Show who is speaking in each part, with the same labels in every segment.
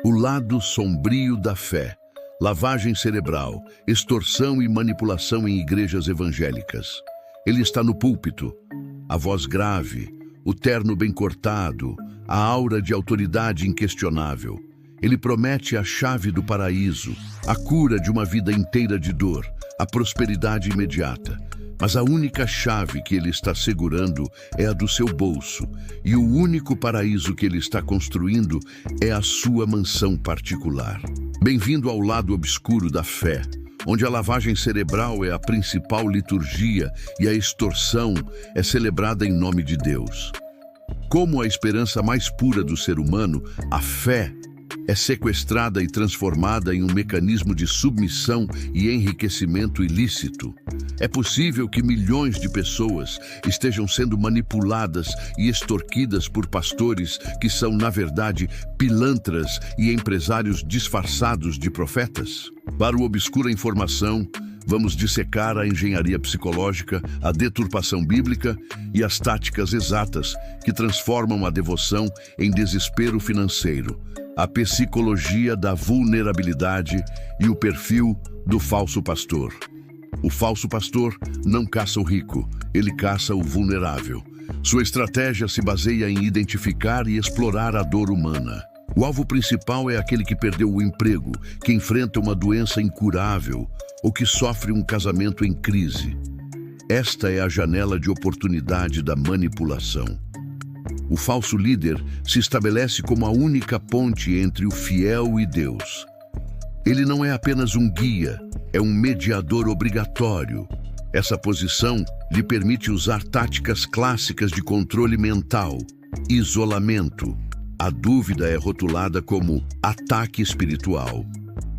Speaker 1: O lado sombrio da fé. Lavagem cerebral, extorsão e manipulação em igrejas evangélicas. Ele está no púlpito, a voz grave, o terno bem cortado, a aura de autoridade inquestionável. Ele promete a chave do paraíso, a cura de uma vida inteira de dor, a prosperidade imediata. Mas a única chave que ele está segurando é a do seu bolso, e o único paraíso que ele está construindo é a sua mansão particular. Bem-vindo ao lado obscuro da fé, onde a lavagem cerebral é a principal liturgia e a extorsão é celebrada em nome de Deus. Como a esperança mais pura do ser humano, a fé é sequestrada e transformada em um mecanismo de submissão e enriquecimento ilícito. É possível que milhões de pessoas estejam sendo manipuladas e extorquidas por pastores que são, na verdade, pilantras e empresários disfarçados de profetas? Para o Obscura Informação, vamos dissecar a engenharia psicológica, a deturpação bíblica e as táticas exatas que transformam a devoção em desespero financeiro, a psicologia da vulnerabilidade e o perfil do falso pastor. O falso pastor não caça o rico, ele caça o vulnerável. Sua estratégia se baseia em identificar e explorar a dor humana. O alvo principal é aquele que perdeu o emprego, que enfrenta uma doença incurável ou que sofre um casamento em crise. Esta é a janela de oportunidade da manipulação. O falso líder se estabelece como a única ponte entre o fiel e Deus. Ele não é apenas um guia, é um mediador obrigatório. Essa posição lhe permite usar táticas clássicas de controle mental, isolamento. A dúvida é rotulada como ataque espiritual.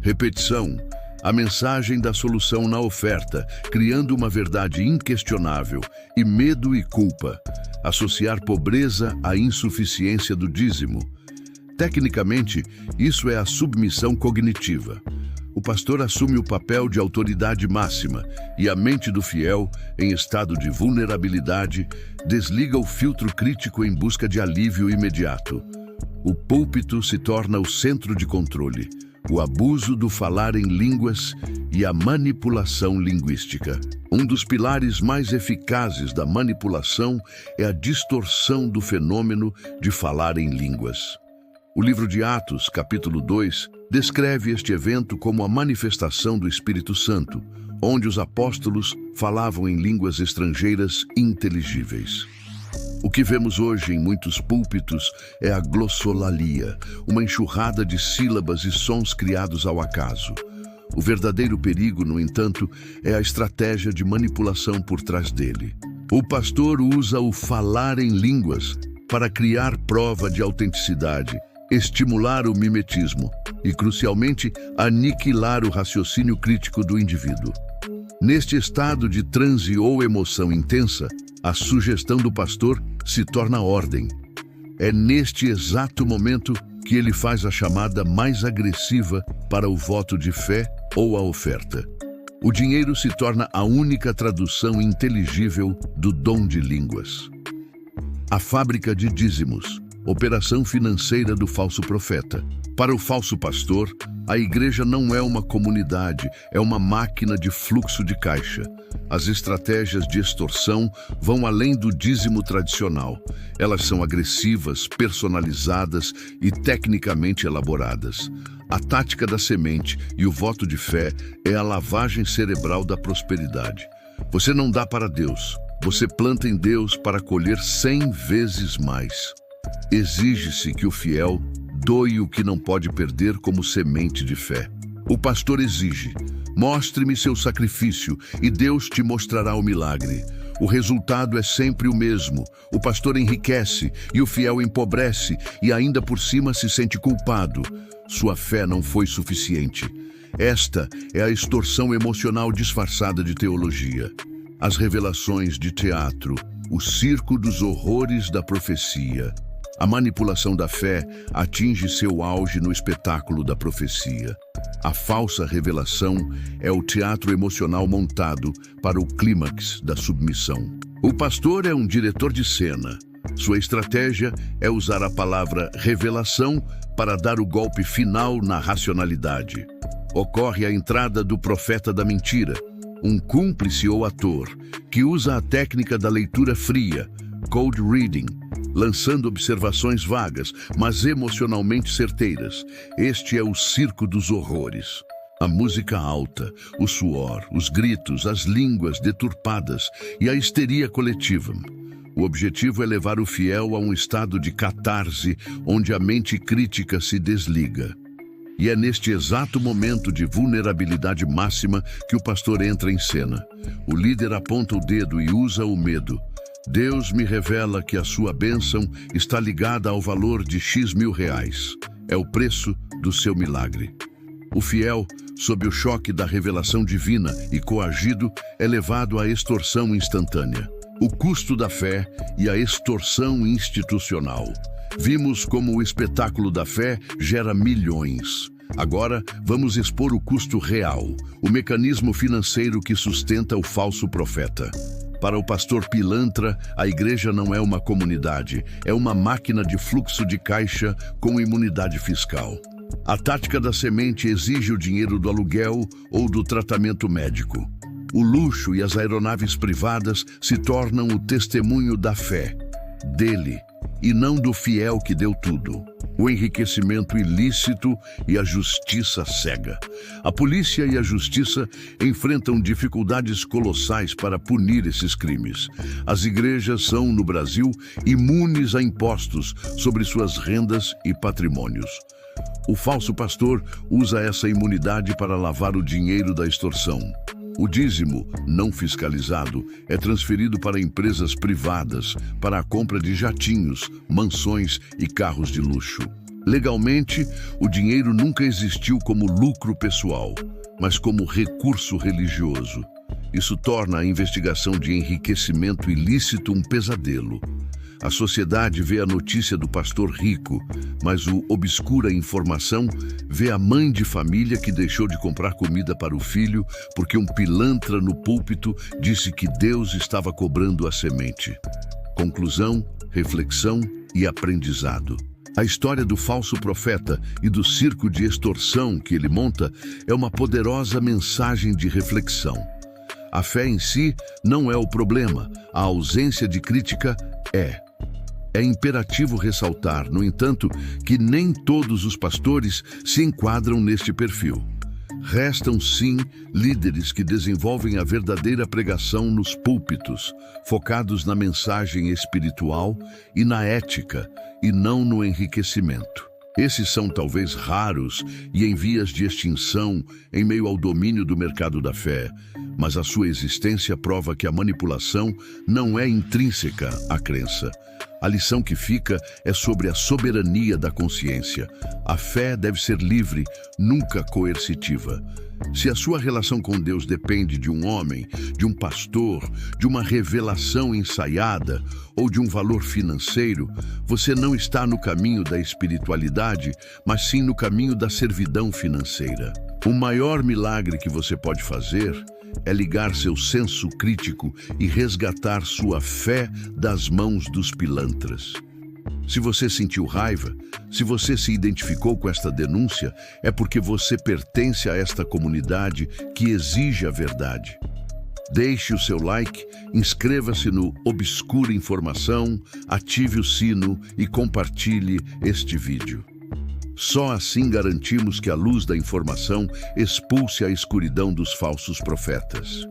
Speaker 1: Repetição, a mensagem da solução na oferta, criando uma verdade inquestionável, e medo e culpa. Associar pobreza à insuficiência do dízimo. Tecnicamente, isso é a submissão cognitiva. O pastor assume o papel de autoridade máxima e a mente do fiel, em estado de vulnerabilidade, desliga o filtro crítico em busca de alívio imediato. O púlpito se torna o centro de controle, o abuso do falar em línguas e a manipulação linguística. Um dos pilares mais eficazes da manipulação é a distorção do fenômeno de falar em línguas. O livro de Atos, capítulo 2, descreve este evento como a manifestação do Espírito Santo, onde os apóstolos falavam em línguas estrangeiras inteligíveis. O que vemos hoje em muitos púlpitos é a glossolalia, uma enxurrada de sílabas e sons criados ao acaso. O verdadeiro perigo, no entanto, é a estratégia de manipulação por trás dele. O pastor usa o falar em línguas para criar prova de autenticidade, estimular o mimetismo e, crucialmente, aniquilar o raciocínio crítico do indivíduo. Neste estado de transe ou emoção intensa, a sugestão do pastor se torna ordem. É neste exato momento que ele faz a chamada mais agressiva para o voto de fé ou a oferta. O dinheiro se torna a única tradução inteligível do dom de línguas. A fábrica de dízimos, operação financeira do falso profeta. Para o falso pastor, a igreja não é uma comunidade, é uma máquina de fluxo de caixa. As estratégias de extorsão vão além do dízimo tradicional. Elas são agressivas, personalizadas e tecnicamente elaboradas. A tática da semente e o voto de fé é a lavagem cerebral da prosperidade. Você não dá para Deus, você planta em Deus para colher 100 vezes mais. Exige-se que o fiel doe o que não pode perder como semente de fé. O pastor exige: mostre-me seu sacrifício e Deus te mostrará o milagre. O resultado é sempre o mesmo. O pastor enriquece e o fiel empobrece e ainda por cima se sente culpado. Sua fé não foi suficiente. Esta é a extorsão emocional disfarçada de teologia. As revelações de teatro, o circo dos horrores da profecia. A manipulação da fé atinge seu auge no espetáculo da profecia. A falsa revelação é o teatro emocional montado para o clímax da submissão. O pastor é um diretor de cena. Sua estratégia é usar a palavra revelação para dar o golpe final na racionalidade. Ocorre a entrada do profeta da mentira, um cúmplice ou ator, que usa a técnica da leitura fria, cold reading, lançando observações vagas, mas emocionalmente certeiras. Este é o circo dos horrores. A música alta, o suor, os gritos, as línguas deturpadas e a histeria coletiva. O objetivo é levar o fiel a um estado de catarse, onde a mente crítica se desliga. E é neste exato momento de vulnerabilidade máxima que o pastor entra em cena. O líder aponta o dedo e usa o medo. Deus me revela que a sua bênção está ligada ao valor de X mil reais. É o preço do seu milagre. O fiel, sob o choque da revelação divina e coagido, é levado à extorsão instantânea. O custo da fé e a extorsão institucional. Vimos como o espetáculo da fé gera milhões. Agora, vamos expor o custo real, o mecanismo financeiro que sustenta o falso profeta. Para o pastor pilantra, a igreja não é uma comunidade, é uma máquina de fluxo de caixa com imunidade fiscal. A tática da semente exige o dinheiro do aluguel ou do tratamento médico. O luxo e as aeronaves privadas se tornam o testemunho da fé, dele, e não do fiel que deu tudo. O enriquecimento ilícito e a justiça cega. A polícia e a justiça enfrentam dificuldades colossais para punir esses crimes. As igrejas são, no Brasil, imunes a impostos sobre suas rendas e patrimônios. O falso pastor usa essa imunidade para lavar o dinheiro da extorsão. O dízimo, não fiscalizado, é transferido para empresas privadas para a compra de jatinhos, mansões e carros de luxo. Legalmente, o dinheiro nunca existiu como lucro pessoal, mas como recurso religioso. Isso torna a investigação de enriquecimento ilícito um pesadelo. A sociedade vê a notícia do pastor rico, mas o obscura informação vê a mãe de família que deixou de comprar comida para o filho porque um pilantra no púlpito disse que Deus estava cobrando a semente. Conclusão, reflexão e aprendizado. A história do falso profeta e do circo de extorsão que ele monta é uma poderosa mensagem de reflexão. A fé em si não é o problema, a ausência de crítica é. É imperativo ressaltar, no entanto, que nem todos os pastores se enquadram neste perfil. Restam, sim, líderes que desenvolvem a verdadeira pregação nos púlpitos, focados na mensagem espiritual e na ética, e não no enriquecimento. Esses são talvez raros e em vias de extinção em meio ao domínio do mercado da fé, mas a sua existência prova que a manipulação não é intrínseca à crença. A lição que fica é sobre a soberania da consciência. A fé deve ser livre, nunca coercitiva. Se a sua relação com Deus depende de um homem, de um pastor, de uma revelação ensaiada ou de um valor financeiro, você não está no caminho da espiritualidade, mas sim no caminho da servidão financeira. O maior milagre que você pode fazer é ligar seu senso crítico e resgatar sua fé das mãos dos pilantras. Se você sentiu raiva, se você se identificou com esta denúncia, é porque você pertence a esta comunidade que exige a verdade. Deixe o seu like, inscreva-se no Obscura Informação, ative o sino e compartilhe este vídeo. Só assim garantimos que a luz da informação expulse a escuridão dos falsos profetas.